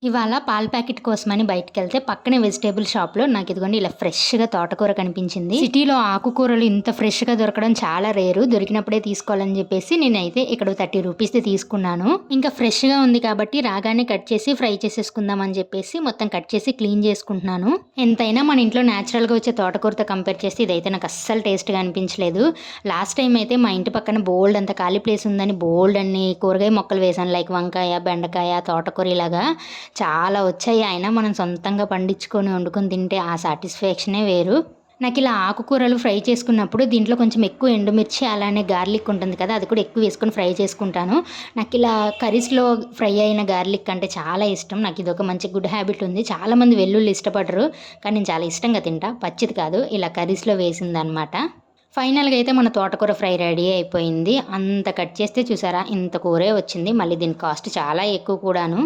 ఇవాళ పాల ప్యాకెట్ కోసమని బయటికెళ్తే పక్కనే వెజిటేబుల్ షాప్‌లో నాకిదిగోండి ఇలా ఫ్రెష్‌గా తోటకూర కనిపించింది. సిటీలో ఆకుకూరలు ఇంత ఫ్రెష్‌గా దొరకడం చాలా రేరు. దొరికినప్పుడే తీసుకోవాలని జెప్పేసి నేనైతే ఇక్కడ ₹30ది తీసుకున్నాను. ఇంకా ఫ్రెష్‌గా ఉంది కాబట్టి రాగానే కట్ చేసి ఫ్రై చేసేసుకుందాం అని జెప్పేసి మొత్తం కట్ చేసి క్లీన్ చేసుకుంటున్నాను. ఎంతైనా మన ఇంట్లో నేచురల్‌గా వచ్చే తోటకూరతో కంపేర్ చేస్తే ఇదైతే నాకు అస్సలు టేస్ట్‌గా అనిపించలేదు. లాస్ట్ టైమ్ అయితే మా ఇంటి పక్కన బోలెడంత ఖాళీ ప్లేస్ ఉందని బోలెడన్ని కూరగాయ మొక్కలు వేశాను. లైక్ వంకాయ, బెండకాయ, తోటకూర ఇలాగా చాలా వచ్చాయి. అయినా మనం సొంతంగా పండించుకొని వండుకొని తింటే ఆ సాటిస్ఫాక్షనే వేరు. నాకిలా ఆకుకూరలు ఫ్రై చేసుకున్నప్పుడు దీంట్లో కొంచెం ఎక్కువ ఎండుమిర్చి అలానే గార్లిక్ ఉంటుంది కదా! అది కూడా ఎక్కువ వేసుకొని ఫ్రై చేసుకుంటాను. నాకిలా కర్రీస్‌లో ఫ్రై అయిన గార్లిక్ అంటే చాలా ఇష్టం. నాకిదొక మంచి గుడ్ హ్యాబిట్ ఉంది. చాలామంది వెల్లుల్లి ఇష్టపడరు. కానీ నేను చాలా ఇష్టంగా తింటా. పచ్చిది కాదు ఇలా కర్రీస్‌లో వేసిందనమాట. ఫైనల్‌గా అయితే మన తోటకూర ఫ్రై రెడీ అయిపోయింది. అంత కట్ చేస్తే చూసారా ఇంత కూరే వచ్చింది. మళ్ళీ దీని కాస్ట్ చాలా ఎక్కువ కూడాను.